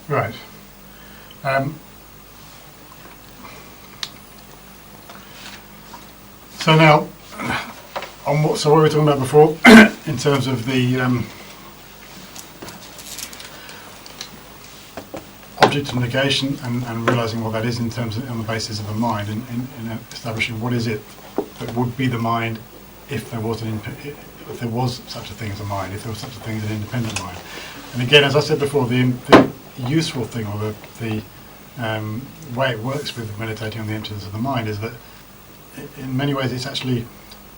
Right. So now, so what we were talking about before, in terms of the object of negation and realising what that is in terms of, on the basis of the mind, in establishing what is it that would be the mind if there was if there was such a thing as a mind, if there was such a thing as an independent mind. And again, as I said before, the useful thing, or the way it works with meditating on the emptiness of the mind, is that in many ways it's actually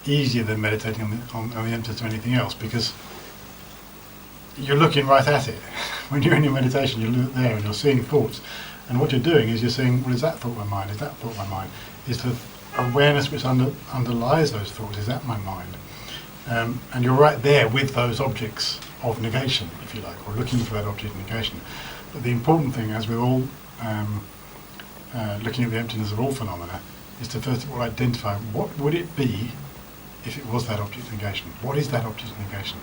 easier than meditating on the emptiness of anything else, because you're looking right at it. When you're in your meditation, you look there and you're seeing thoughts, and what you're doing is you're saying, well, is that thought my mind? Is that thought my mind? Is the awareness which underlies those thoughts, is that my mind? And you're right there with those objects of negation, if you like, or looking for that object of negation. But the important thing, as we're all looking at the emptiness of all phenomena, is to first of all identify what would it be if it was that object of negation. What is that object of negation?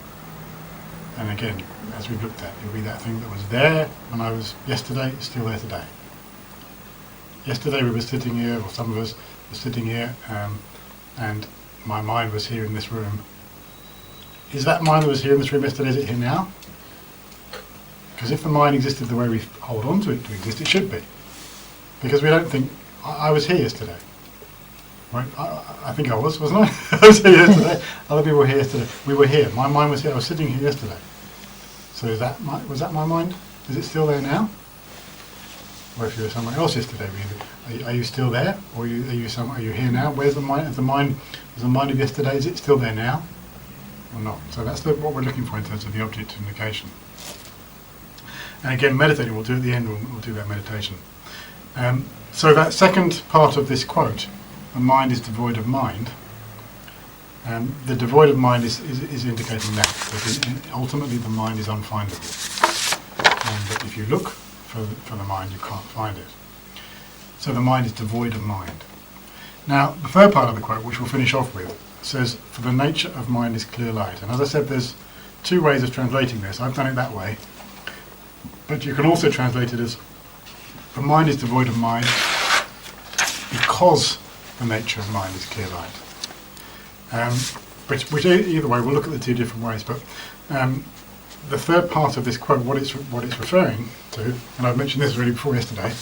And again, as we've looked at, it will be that thing that was there when I was yesterday, still there today. Yesterday we were sitting here, or some of us were sitting here, and my mind was here in this room. Is that mind that was here in this room yesterday, is it here now? Because if the mind existed the way we hold on to it to exist, it should be. Because we don't think, I was here yesterday. Right? I think I was, wasn't I? I was here yesterday. Other people were here yesterday. We were here. My mind was here. I was sitting here yesterday. So was that my mind? Is it still there now? Or if you were somewhere else yesterday, are you still there? Or are you here now? Where's the mind? Is the mind of yesterday? Is it still there now? Or not? So that's what we're looking for in terms of the object of negation. And again, meditating, we'll do at the end, we'll do that meditation. So that second part of this quote, the mind is devoid of mind, the devoid of mind is indicating that ultimately the mind is unfindable. But if you look for the mind, you can't find it. So the mind is devoid of mind. Now, the third part of the quote, which we'll finish off with, says, "For the nature of mind is clear light." And as I said, there's two ways of translating this. I've done it that way. But you can also translate it as, "The mind is devoid of mind because the nature of mind is clear light." Which either way, we'll look at the two different ways. But the third part of this quote, what it's referring to, and I've mentioned this already before yesterday,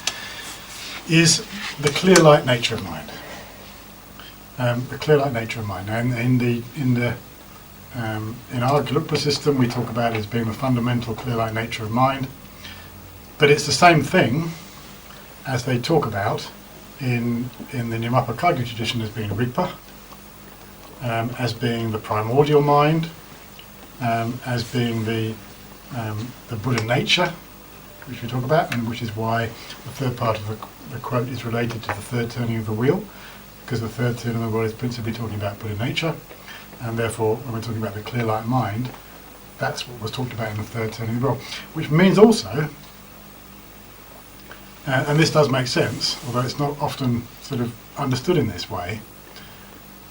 is the clear light nature of mind. The clear light nature of mind. And in our Gelugpa system, we talk about it as being the fundamental clear light nature of mind. But it's the same thing as they talk about in the Nyingma Kagyu tradition as being Rigpa, as being the primordial mind, as being the Buddha nature, which we talk about, and which is why the third part of the quote is related to the third turning of the wheel, because the third turning of the wheel is principally talking about Buddha nature, and therefore when we're talking about the clear light mind, that's what was talked about in the third turning of the wheel. Which means also, and this does make sense, although it's not often sort of understood in this way,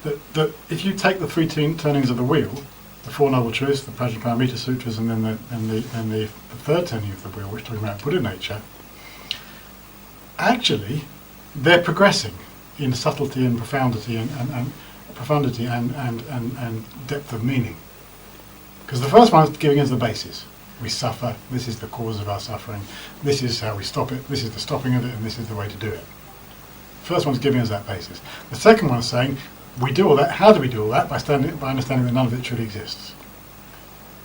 that if you take the three turnings of the wheel, the Four Noble Truths, the Prajnaparamita Sutras, and then the third turning of the wheel, which is talking about Buddha nature, actually they're progressing in subtlety and profundity and depth of meaning. Because the first one is giving us the basis. We suffer, this is the cause of our suffering, this is how we stop it, this is the stopping of it, and this is the way to do it. The first one's giving us that basis. The second one is saying, we do all that, how do we do all that? By understanding that none of it truly exists.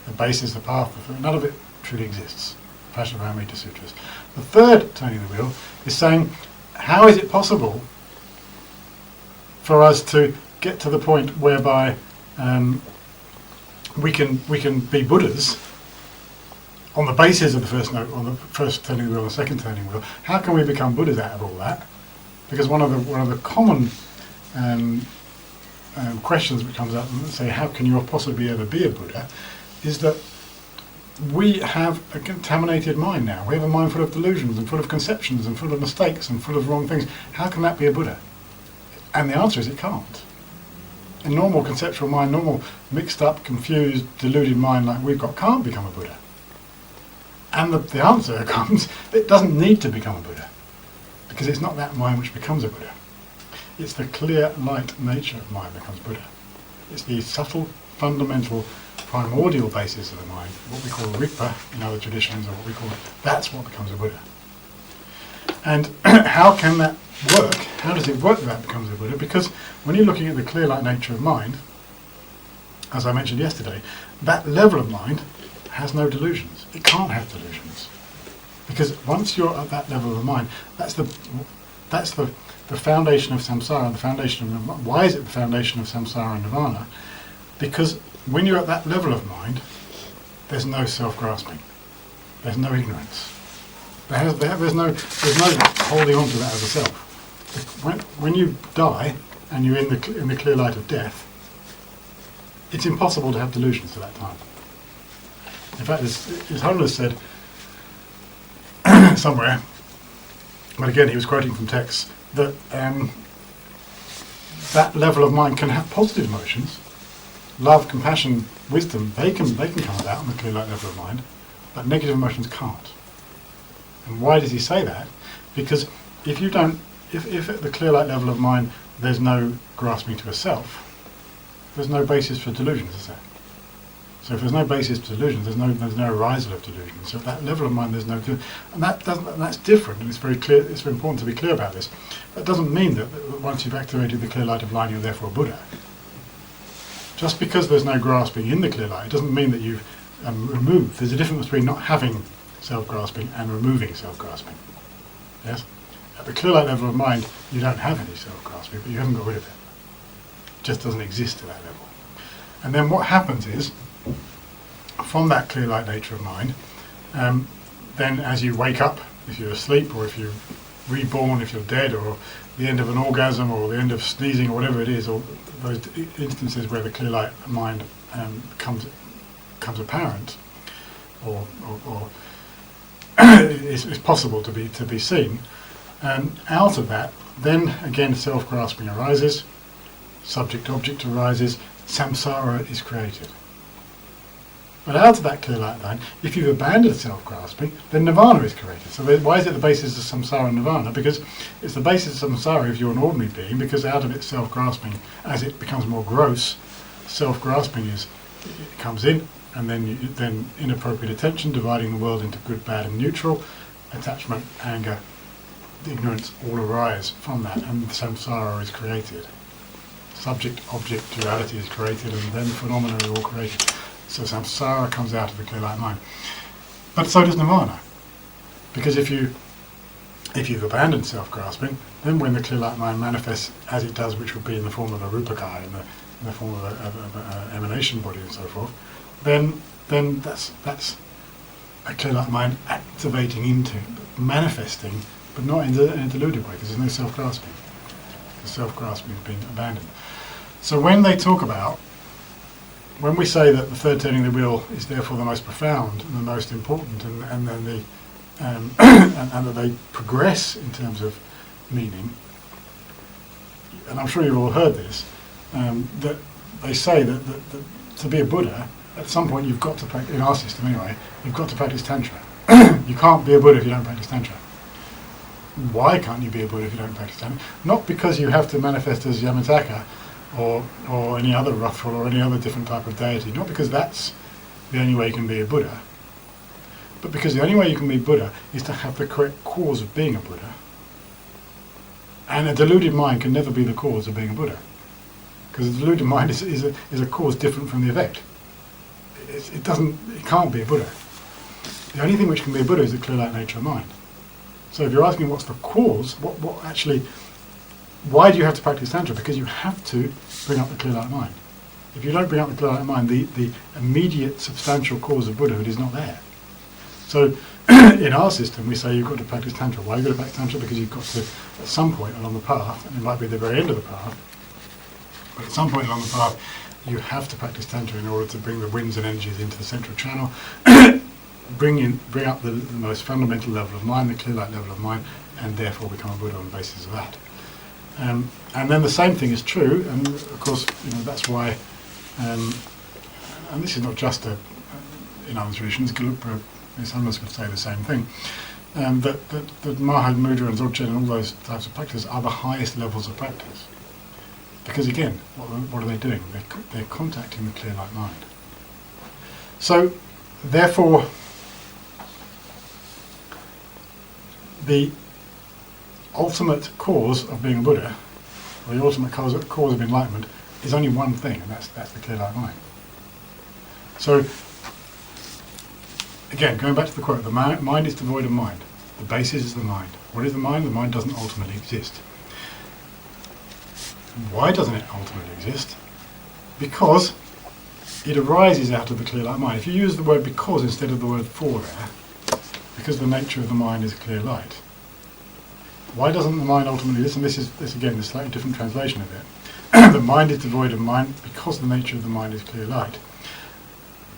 The basis, the path, none of it truly exists. Prajnaparamita Sutras. The third turning of the wheel is saying, how is it possible for us to get to the point whereby we can be Buddhas on the basis of the first note, on the first turning of the wheel, and the second turning of the wheel? How can we become Buddhas out of all that? Because one of the common questions which comes up and say, how can you possibly ever be a Buddha, is that we have a contaminated mind now. We have a mind full of delusions and full of conceptions and full of mistakes and full of wrong things. How can that be a Buddha? And the answer is it can't. A normal conceptual mind, normal mixed up, confused, deluded mind like we've got can't become a Buddha. And the answer comes, it doesn't need to become a Buddha, because it's not that mind which becomes a Buddha. It's the clear light nature of mind that becomes Buddha. It's the subtle, fundamental, primordial basis of the mind, what we call Ripa in other traditions, or what we call, that's what becomes a Buddha. And how can that work? How does it work that becomes a Buddha? Because when you're looking at the clear light nature of mind, as I mentioned yesterday, that level of mind has no delusions. It can't have delusions. Because once you're at that level of the mind, that's the foundation of samsara, the foundation of, why is it the foundation of samsara and nirvana? Because when you're at that level of mind, there's no self-grasping. There's no ignorance. There's no holding on to that as a self. When you die and you're in the clear light of death, it's impossible to have delusions at that time. In fact, as Holiness said somewhere, but again he was quoting from texts, that that level of mind can have positive emotions, love, compassion, wisdom. They can come about on the clear light level of mind, but negative emotions can't. And why does he say that? Because if at the clear light level of mind there's no grasping to a self, there's no basis for delusions, is there? So if there's no basis for delusions, there's no arisal of delusions. So at that level of mind, there's no, and that's different. And it's very clear. It's very important to be clear about this. That doesn't mean that once you've activated the clear light of mind, you're therefore a Buddha. Just because there's no grasping in the clear light, it doesn't mean that you've removed. There's a difference between not having self-grasping and removing self-grasping. Yes. At the clear light level of mind, you don't have any self-grasping, but you haven't got rid of it. It just doesn't exist at that level. And then what happens is, from that clear light nature of mind, then as you wake up, if you're asleep, or if you're reborn, if you're dead, or the end of an orgasm, or the end of sneezing, or whatever it is, or those instances where the clear light mind comes apparent, or is possible to be seen, out of that, then again self-grasping arises, subject-object arises, samsara is created. But out of that clear light line, if you've abandoned self-grasping, then nirvana is created. So why is it the basis of samsara and nirvana? Because it's the basis of samsara if you're an ordinary being, because out of its self-grasping, as it becomes more gross, self-grasping it comes in, and then inappropriate attention, dividing the world into good, bad and neutral, attachment, anger, ignorance all arise from that, and samsara is created. Subject-object duality is created, and then phenomena are all created. So samsara comes out of the clear light mind. But so does nirvana. Because if you've abandoned self-grasping, then when the clear light mind manifests as it does, which would be in the form of a rupakaya, in the form of an emanation body and so forth, then that's a clear light mind activating into, manifesting, but not in a deluded way, because there's no self-grasping. The self-grasping has been abandoned. So when we say that the third turning of the wheel is therefore the most profound and the most important, and that they progress in terms of meaning, and I'm sure you've all heard this, that they say that to be a Buddha, at some point you've got to practice, in our system anyway, you've got to practice Tantra. You can't be a Buddha if you don't practice Tantra. Why can't you be a Buddha if you don't practice Tantra? Not because you have to manifest as Yamataka, or any other Wrathful, or any other different type of deity, not because that's the only way you can be a Buddha, but because the only way you can be Buddha is to have the correct cause of being a Buddha. And a deluded mind can never be the cause of being a Buddha, because a deluded mind is a cause different from the effect. It can't be a Buddha. The only thing which can be a Buddha is the clear light nature of mind. So if you're asking what's the cause, what actually, why do you have to practice Tantra? Because you have to bring up the clear light mind. If you don't bring up the clear light mind, the immediate substantial cause of Buddhahood is not there. So in our system, we say you've got to practice Tantra. Why have you got to practice Tantra? Because you've got to, at some point along the path, and it might be the very end of the path, but at some point along the path, you have to practice Tantra in order to bring the winds and energies into the central channel, bring up the most fundamental level of mind, the clear light level of mind, and therefore become a Buddha on the basis of that. And then the same thing is true, and of course, that's why, and this is not just in other traditions, Gelugpa some of us would say the same thing, that Maha, Mudra and Dzogchen and all those types of practice are the highest levels of practice. Because again, what are they doing? They're contacting the clear light mind. So, therefore, the ultimate cause of being a Buddha, or the ultimate cause of enlightenment, is only one thing, and that's the clear light mind. So, again, going back to the quote, the mind is devoid of mind. The basis is the mind. What is the mind? The mind doesn't ultimately exist. Why doesn't it ultimately exist? Because it arises out of the clear light mind. If you use the word because instead of the word for there, because the nature of the mind is clear light. Why doesn't the mind ultimately exist? And this again is a slightly different translation of it. The mind is devoid of mind because the nature of the mind is clear light.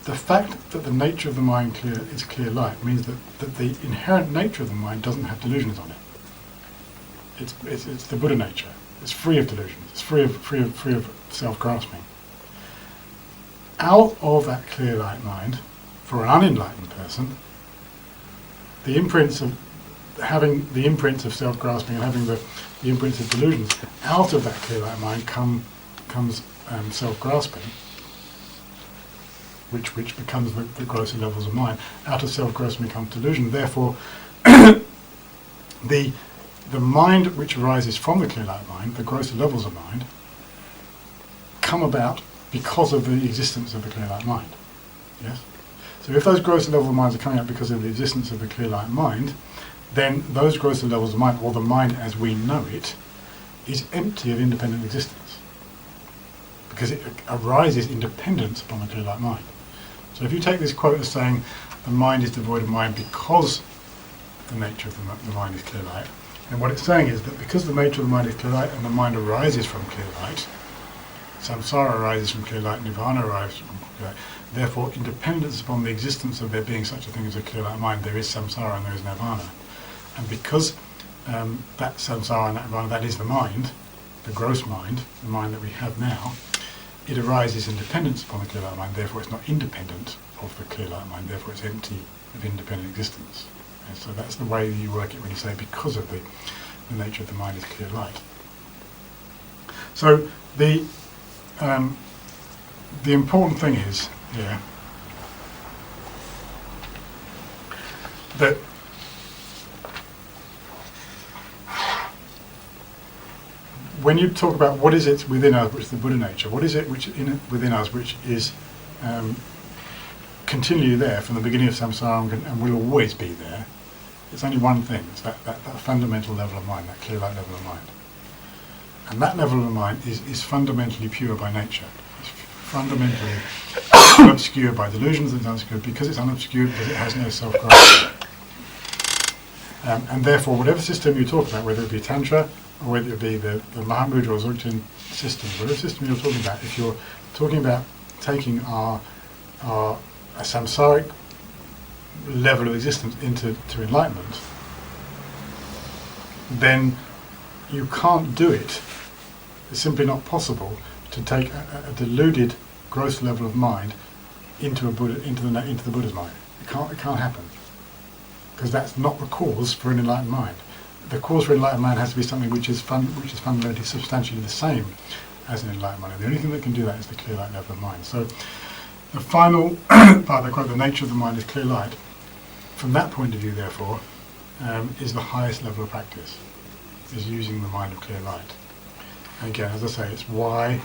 The fact that the nature of the mind is clear light means that the inherent nature of the mind doesn't have delusions on it. It's the Buddha nature. It's free of delusions. It's free of self-grasping. Out of that clear light mind, for an unenlightened person, the imprints of self-grasping and having the imprints of delusions, out of that clear light mind comes self-grasping, which becomes the grosser levels of mind. Out of self-grasping comes delusion. Therefore, the mind which arises from the clear light mind, the grosser levels of mind, come about because of the existence of the clear light mind. Yes? So if those grosser levels of minds are coming out because of the existence of the clear light mind, then those grosser levels of mind, or the mind as we know it, is empty of independent existence. Because it arises in dependence upon the clear light mind. So if you take this quote as saying the mind is devoid of mind because the nature of the mind is clear light, and what it's saying is that because the nature of the mind is clear light and the mind arises from clear light, samsara arises from clear light, nirvana arises from clear light, therefore in dependence upon the existence of there being such a thing as a clear light mind, there is samsara and there is nirvana. And because that samsara and that nirvana, that is the mind, the gross mind, the mind that we have now, it arises in dependence upon the clear light mind, therefore it's not independent of the clear light mind, therefore it's empty of independent existence. And so that's the way you work it when you say because of the nature of the mind is clear light. So the important thing is here that when you talk about what is it within us, which is the Buddha nature, what is it within us which is continually there from the beginning of samsara and will always be there, it's only one thing. It's that fundamental level of mind, that clear light level of mind. And that level of mind is fundamentally pure by nature. It's fundamentally unobscured by delusions. It's unobscured because it's unobscured because it has no self-grasping. And therefore, whatever system you talk about, whether it be Tantra, or whether it be the Mahamudra or Dzogchen system, whatever system you're talking about, if you're talking about taking a samsaric level of existence into enlightenment, then you can't do it. It's simply not possible to take a deluded gross level of mind into the Buddha's mind. It can't happen, because that's not the cause for an enlightened mind. The cause for enlightened mind has to be something which is fundamentally substantially the same as an enlightened mind. And the only thing that can do that is the clear light level of mind. So the final part of the quote, the nature of the mind is clear light. From that point of view, therefore, is the highest level of practice, is using the mind of clear light. And again, as I say, it's why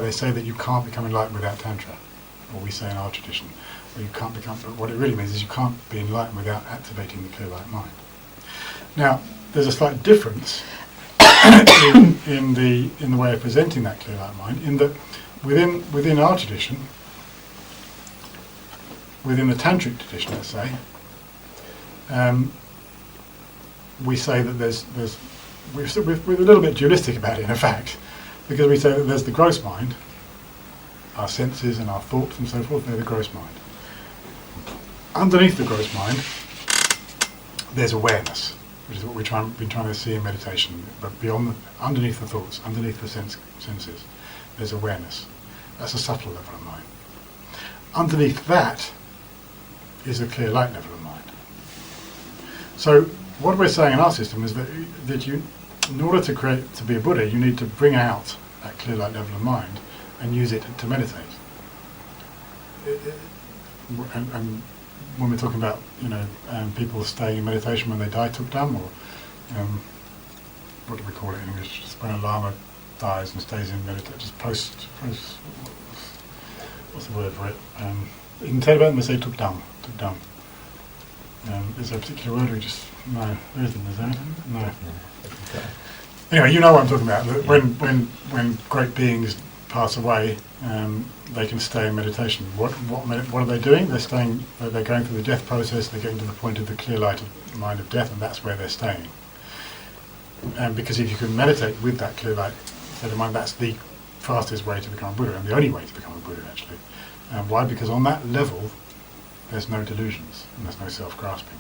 they say that you can't become enlightened without Tantra, or we say in our tradition. You can't become, but what it really means is you can't be enlightened without activating the clear light mind. Now, there's a slight difference in the way of presenting that clear light mind, in that within our tradition, within the tantric tradition, let's say, we say that we're a little bit dualistic about it, in fact, because we say that there's the gross mind, our senses and our thoughts and so forth, they're the gross mind. Underneath the gross mind, there's awareness, which is what we've been trying to see in meditation. But underneath the thoughts, underneath the senses, there's awareness. That's a subtle level of mind. underneath that is a clear light level of mind. So what we're saying in our system is that you, in order to be a Buddha, you need to bring out that clear light level of mind and use it to meditate. And when we're talking about, people staying in meditation when they die, tukdam, or what do we call it in English? Just when a lama dies and stays in meditation, just post. What's the word for it? In Tibetan we say tukdam. Is there a particular word? No, there isn't. Is there? No. Okay. Anyway, you know what I'm talking about. That when great beings pass away, they can stay in meditation. What are they doing? They're going through the death process. They're getting to the point of the clear light of mind of death, and that's where they're staying. Because if you can meditate with that clear light state of mind, that's the fastest way to become a Buddha, and the only way to become a Buddha, actually. Why? Because on that level, there's no delusions and there's no self-grasping.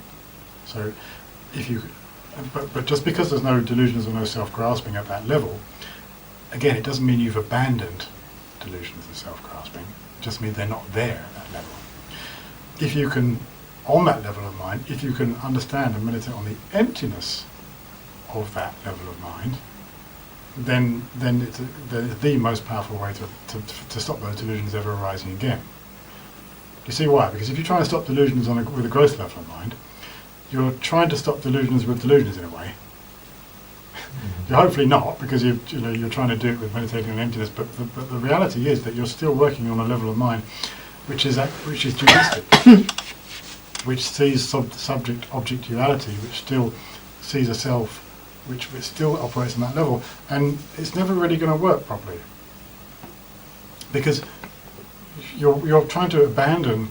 So, but just because there's no delusions or no self-grasping at that level, again, it doesn't mean you've abandoned delusions and self-grasping. It just means they're not there at that level. If you can, on that level of mind, if you can understand and meditate on the emptiness of that level of mind, then it's the most powerful way to stop those delusions ever arising again. You see why? Because if you're trying to stop delusions with a gross level of mind, you're trying to stop delusions with delusions in a way. You're hopefully not, because you're trying to do it with meditating on emptiness. But the reality is that you're still working on a level of mind which is dualistic, which sees subject-object duality, which still sees a self, which still operates on that level, and it's never really going to work properly, because you're trying to abandon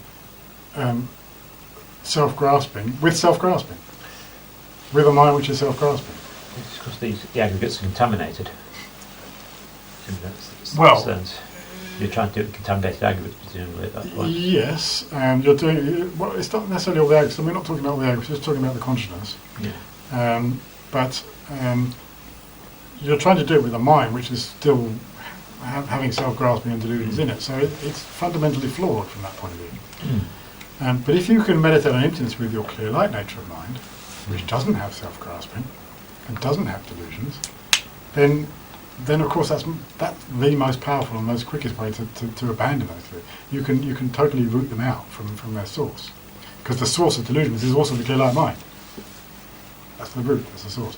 self-grasping with self-grasping, with a mind which is self-grasping. It's because the aggregates are contaminated. That's Well, sense. You're trying to do it with contaminated aggregates, presumably, at that point. Yes, and you're doing. Well, it's not necessarily all the aggregates. We're not talking about all the aggregates. We're just talking about the consciousness. Yeah. But you're trying to do it with a mind which is still having self-grasping and delusions in it. So it's fundamentally flawed from that point of view. But if you can meditate on emptiness with your clear light nature of mind, which doesn't have self-grasping and doesn't have delusions, then of course that's the most powerful and most quickest way to abandon those two. You can totally root them out from their source, because the source of delusions is also the clear light mind. That's the root, that's the source.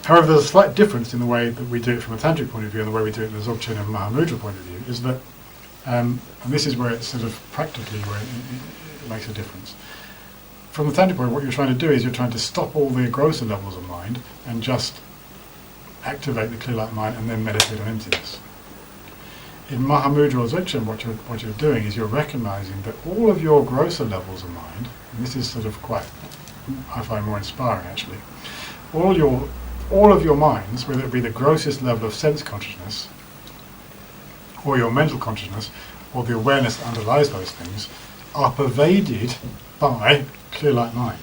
However, there's a slight difference in the way that we do it from a tantric point of view and the way we do it in the Dzogchen and Mahamudra point of view, is that, and this is where it's sort of practically where it makes a difference. From the tantric point, what you're trying to do is you're trying to stop all the grosser levels of mind and just activate the clear light mind and then meditate on emptiness. In Mahamudra or Dzogchen, what you're doing is you're recognizing that all of your grosser levels of mind, and this is sort of quite, I find more inspiring actually, all of your minds, whether it be the grossest level of sense consciousness, or your mental consciousness, or the awareness that underlies those things, are pervaded by clear light mind.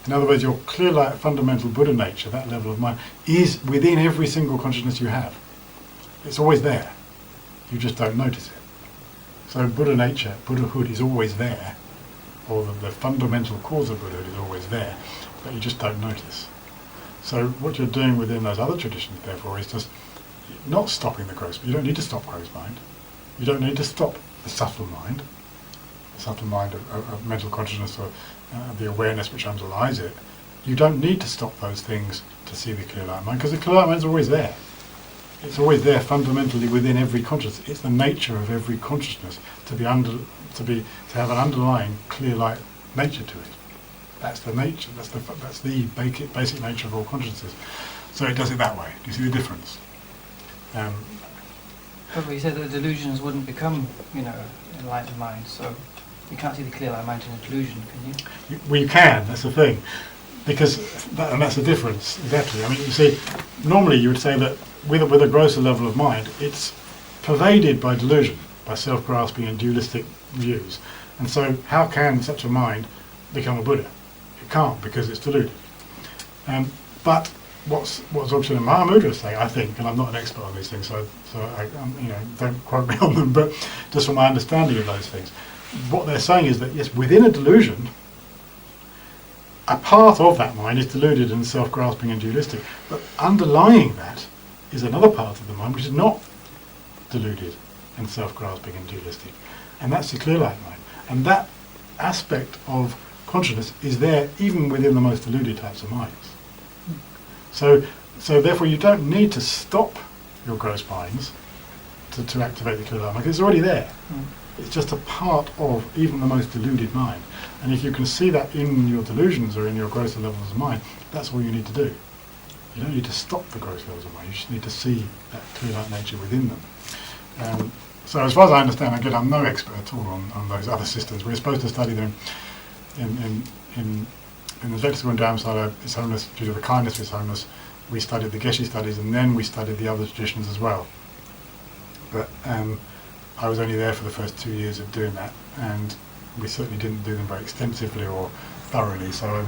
In other words, your clear light fundamental Buddha nature, that level of mind, is within every single consciousness you have. It's always there. You just don't notice it. So Buddha nature, Buddhahood is always there, or the fundamental cause of Buddhahood is always there, but you just don't notice. So what you're doing within those other traditions, therefore, is just not stopping the gross. You don't need to stop gross mind. You don't need to stop the subtle mind of mental consciousness, or the awareness which underlies it. You don't need to stop those things to see the clear light mind, because the clear light mind is always there. It's always there fundamentally within every consciousness. It's the nature of every consciousness to have an underlying clear light nature to it. That's the nature. That's the basic nature of all consciousness. So it does it that way. Do you see the difference? But you said that the delusions wouldn't become, enlightened mind. So you can't see the clear light mind in a delusion, can you? Well, you can. That's the thing, because that's the difference exactly. I mean, you see, normally you would say that with a grosser level of mind, it's pervaded by delusion, by self-grasping and dualistic views. And so, how can such a mind become a Buddha? It can't, because it's deluded. But what's Dzogchen and Mahamudra say, I think, and I'm not an expert on these things, so I don't quote me on them, but just from my understanding of those things, what they're saying is that yes, within a delusion, a part of that mind is deluded and self-grasping and dualistic, but underlying that is another part of the mind which is not deluded and self-grasping and dualistic, and that's the clear light mind. And that aspect of consciousness is there even within the most deluded types of minds. So therefore you don't need to stop your gross minds to activate the clear light mind, because it's already there. It's just a part of even the most deluded mind. And if you can see that in your delusions or in your grosser levels of mind, that's all you need to do. You don't need to stop the gross levels of mind, you just need to see that clear light nature within them. So as far as I understand, again, I'm no expert at all on those other systems. We're supposed to study them in the Lexical and Dharmasala, His Holiness, due to the kindness of His Holiness, we studied the Geshe studies, and then we studied the other traditions as well. But I was only there for the first 2 years of doing that, and we certainly didn't do them very extensively or thoroughly, so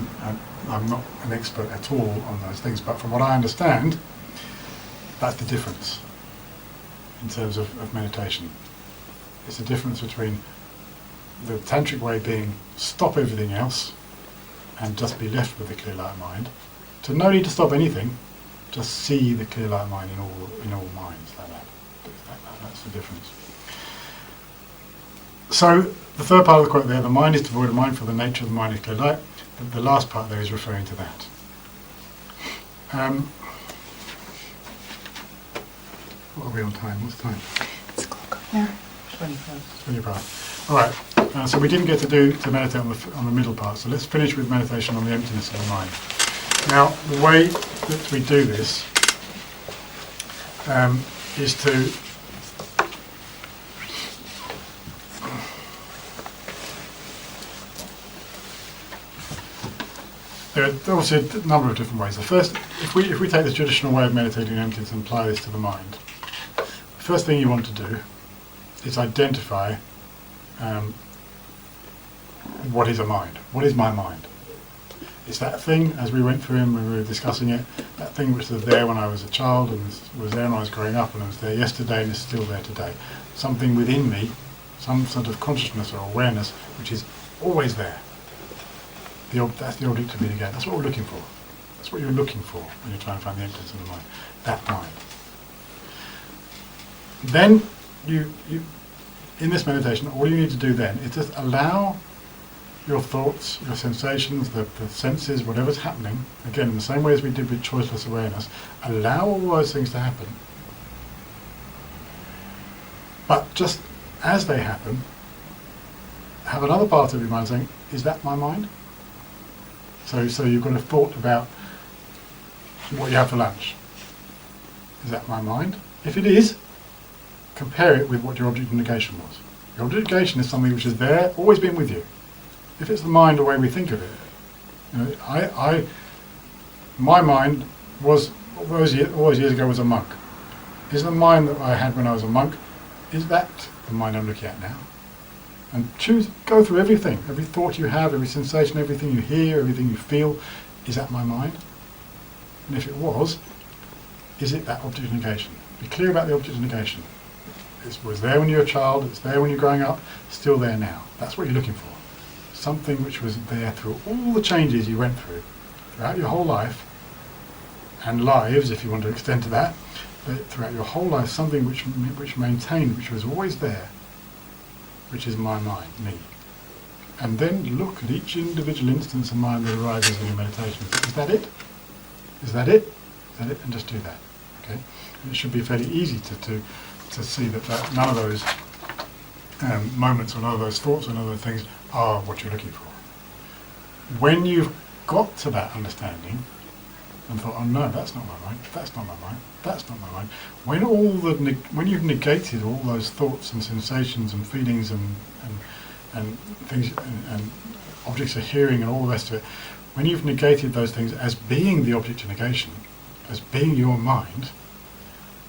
I'm not an expert at all on those things. But from what I understand, that's the difference in terms of meditation. It's the difference between the tantric way being stop everything else and just be left with the clear light mind, to no need to stop anything, just see the clear light mind in all minds like that. That's the difference. So the third part of the quote there, the mind is devoid of mind, for the nature of the mind is clear light. The last part there is referring to that. What are we on time? What's time? It's a clock up there. 20 past. 20 past. All right. So we didn't get to meditate on the middle part. So let's finish with meditation on the emptiness of the mind. Now, the way that we do this is to there are obviously a number of different ways. The first, if we take the traditional way of meditating on emptiness and apply this to the mind, the first thing you want to do is identify what is a mind. What is my mind? It's that thing, as we went through and when we were discussing it, that thing which was there when I was a child and was there when I was growing up and was there yesterday and is still there today. Something within me, some sort of consciousness or awareness which is always there. That's the object of being again. That's what we're looking for. That's what you're looking for when you're trying to find the emptiness of the mind. That mind. Then you in this meditation, all you need to do then is just allow your thoughts, your sensations, the senses, whatever's happening, again in the same way as we did with choiceless awareness, allow all those things to happen. But just as they happen, have another part of your mind saying, is that my mind? So you've got a thought about what you have for lunch. Is that my mind? If it is, compare it with what your object of negation was. Your object of negation is something which is there, always been with you. If it's the mind, the way we think of it, you know, my mind was all those years ago was a monk. Is the mind that I had when I was a monk, is that the mind I'm looking at now? And go through everything, every thought you have, every sensation, everything you hear, everything you feel. Is that my mind? And if it was, is it that object of negation? Be clear about the object of negation. It was there when you were a child, it's there when you're growing up, still there now. That's what you're looking for. Something which was there through all the changes you went through, throughout your whole life, and lives, if you want to extend to that, but throughout your whole life, something which maintained, which was always there, which is my mind, me. And then look at each individual instance of mind that arises in your meditation. Is that it? Is that it? Is that it? And just do that. Okay? And it should be fairly easy to see that none of those moments or none of those thoughts or none of those things are what you're looking for. When you've got to that understanding and thought, oh no, that's not my mind, that's not my mind, that's not my mind, when you've negated all those thoughts and sensations and feelings and things and objects of hearing and all the rest of it, when you've negated those things as being the object of negation, as being your mind,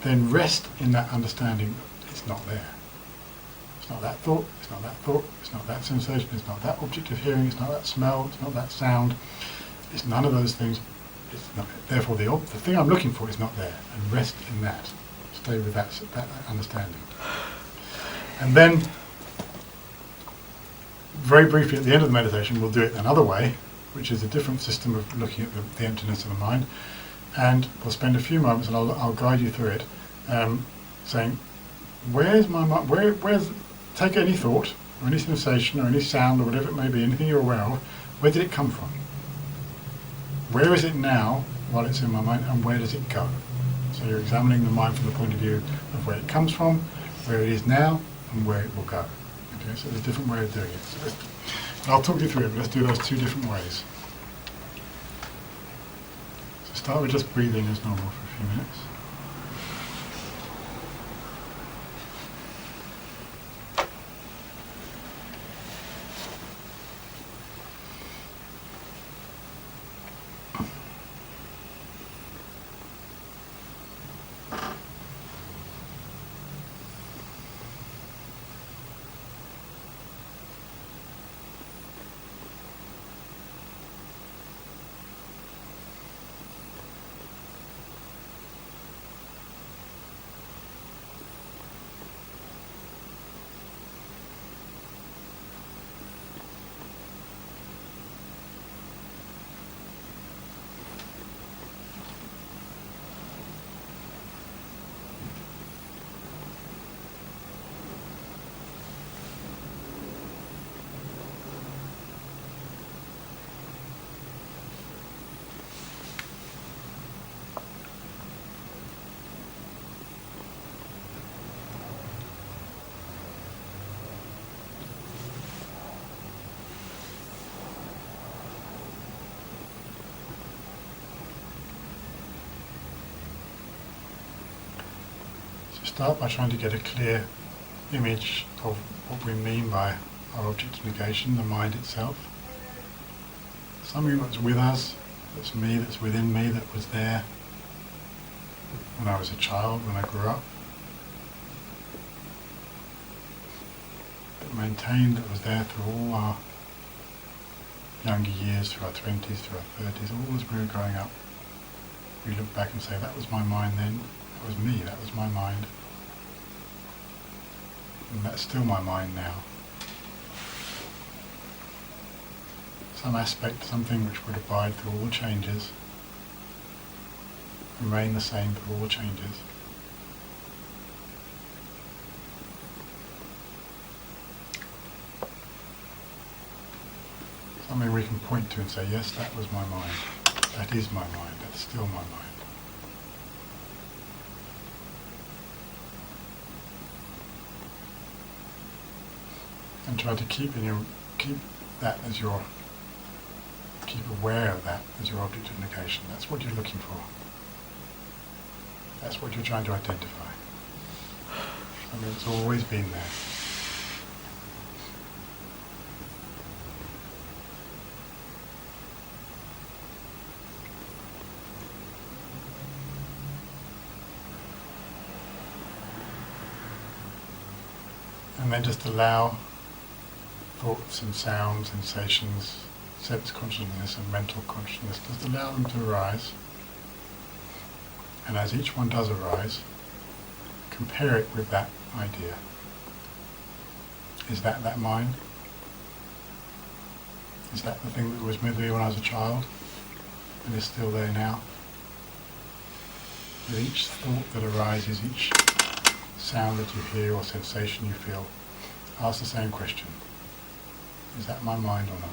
then rest in that understanding it's not there. It's not that thought, it's not that thought, it's not that sensation, it's not that object of hearing, it's not that smell, it's not that sound, it's none of those things. It's not, therefore, the thing I'm looking for is not there, and rest in that. Stay with that understanding. And then, very briefly at the end of the meditation, we'll do it another way, which is a different system of looking at the emptiness of the mind. And we'll spend a few moments, and I'll guide you through it, saying, where's my mind? Where's take any thought, or any sensation, or any sound, or whatever it may be, anything you're aware of, where did it come from? Where is it now while it's in my mind, and where does it go? So you're examining the mind from the point of view of where it comes from, where it is now, and where it will go. Okay, so there's a different way of doing it. So I'll talk you through it, but let's do those two different ways. So start with just breathing as normal for a few minutes. Start by trying to get a clear image of what we mean by our object of negation, the mind itself. Something that's with us, that's me, that's within me, that was there when I was a child, when I grew up. That maintained, that was there through all our younger years, through our 20s, through our 30s, all as we were growing up. We look back and say, that was my mind then, that was me, that was my mind. And that's still my mind now. Some aspect, something which would abide through all changes, remain the same through all changes. Something we can point to and say, yes, that was my mind. That is my mind. That's still my mind. And try to keep that as your, keep aware of that as your object of negation. That's what you're looking for. That's what you're trying to identify. Something that's always been there. And then just allow thoughts and sounds, sensations, sense consciousness and mental consciousness, just allow them to arise. And as each one does arise, compare it with that idea. Is that mind? Is that the thing that was with me when I was a child and is still there now? With each thought that arises, each sound that you hear or sensation you feel, ask the same question. Is that my mind or not?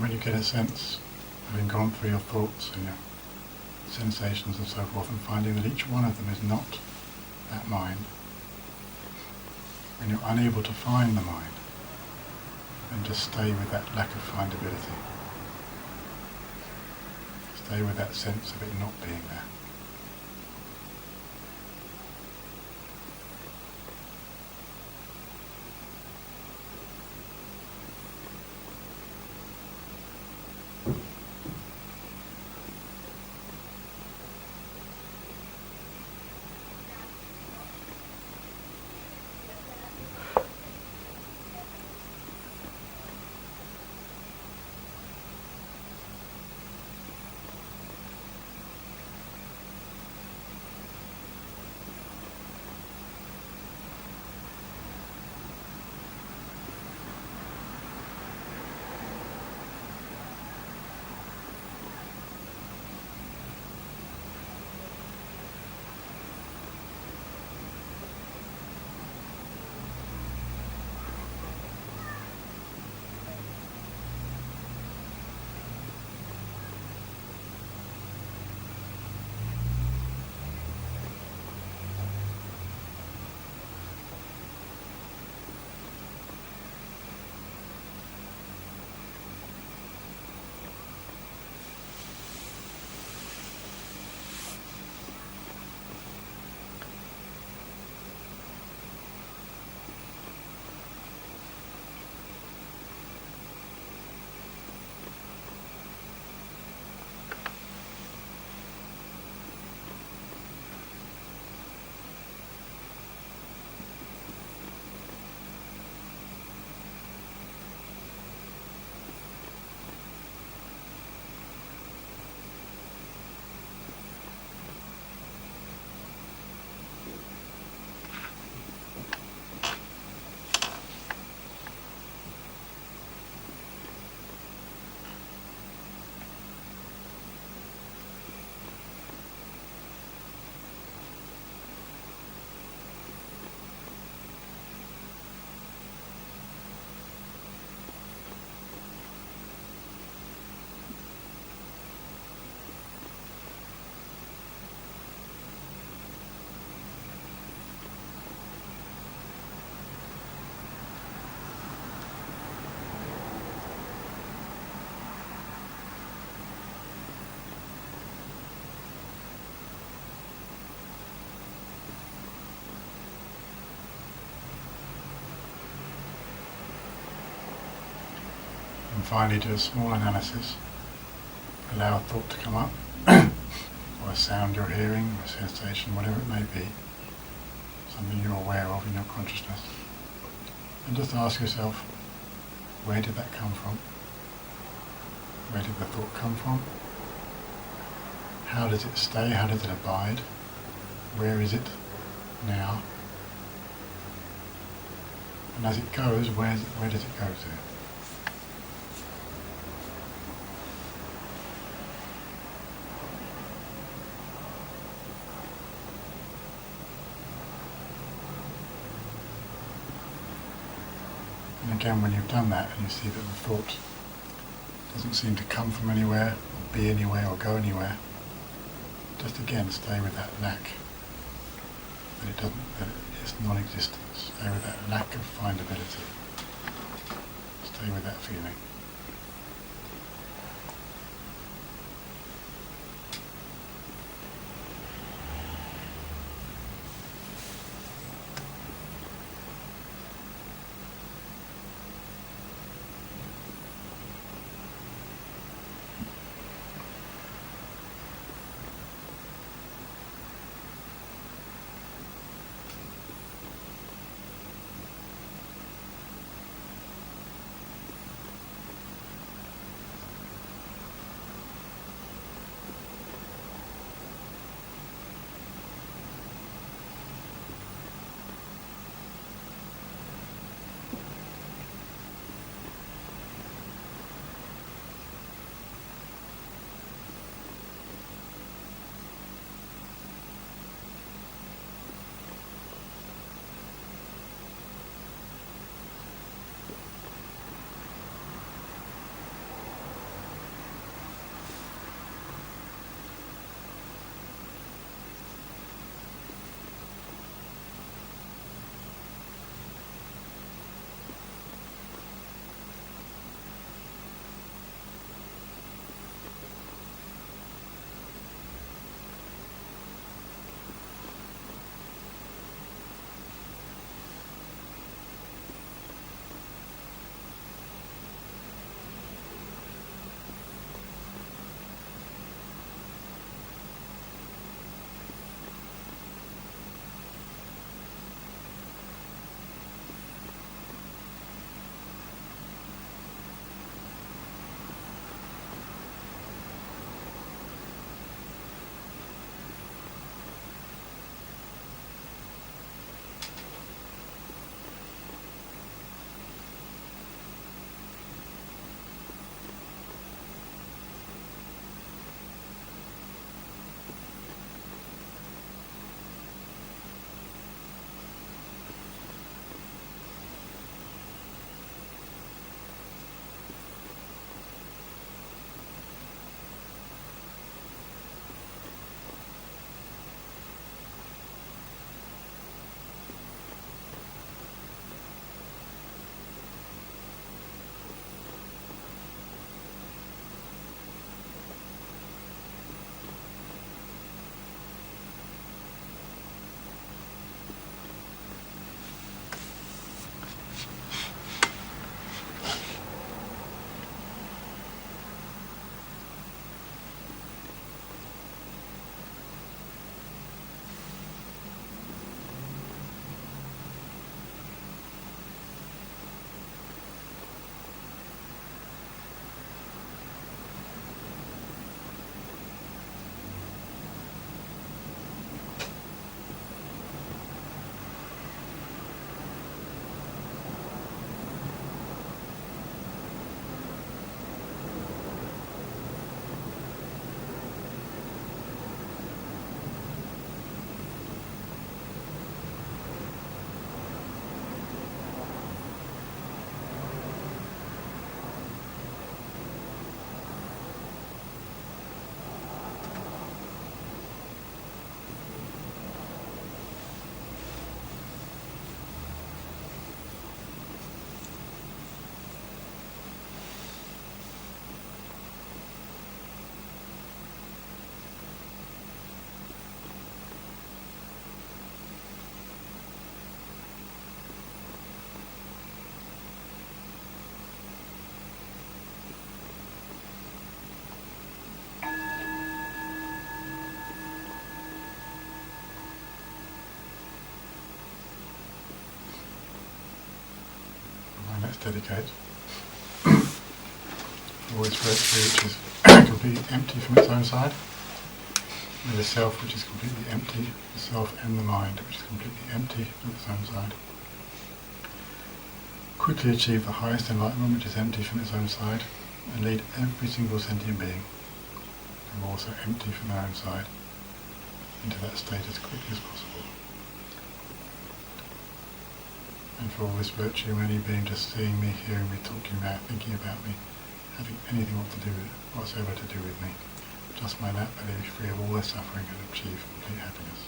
when you get a sense, having gone through your thoughts and your sensations and so forth, and finding that each one of them is not that mind, when you're unable to find the mind, then just stay with that lack of findability. Stay with that sense of it not being there. And finally do a small analysis. Allow a thought to come up, or a sound you're hearing, or a sensation, whatever it may be, something you're aware of in your consciousness. And just ask yourself, where did that come from? Where did the thought come from? How does it stay? How does it abide? Where is it now? And as it goes, where does it go to? And again, when you've done that and you see that the thought doesn't seem to come from anywhere, or be anywhere, or go anywhere, just again stay with that lack, that it's non-existence. Stay with that lack of findability. Stay with that feeling. let's dedicate all this virtue which is completely empty from its own side, with the self which is completely empty, the self and the mind which is completely empty from its own side. Quickly achieve the highest enlightenment which is empty from its own side, and lead every single sentient being, who are also empty from their own side, into that state as quickly as possible. And for all this virtue, any being just seeing me, hearing me, talking about, thinking about me, having anything whatsoever to do with me, just may that believe be free of all their suffering and achieve complete happiness.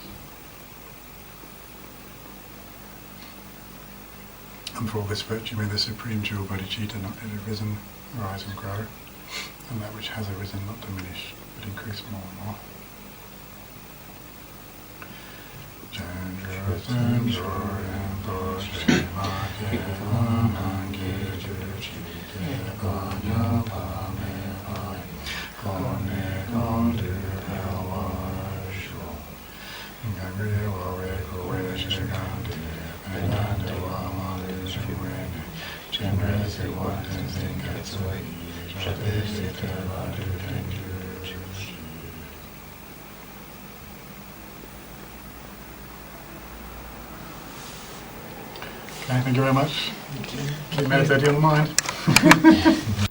And for all this virtue, may the supreme jewel bodhicitta not yet arisen, rise and grow, and that which has arisen not diminish, but increase more and more. Okay, thank you very much. Keep meditating on the mind.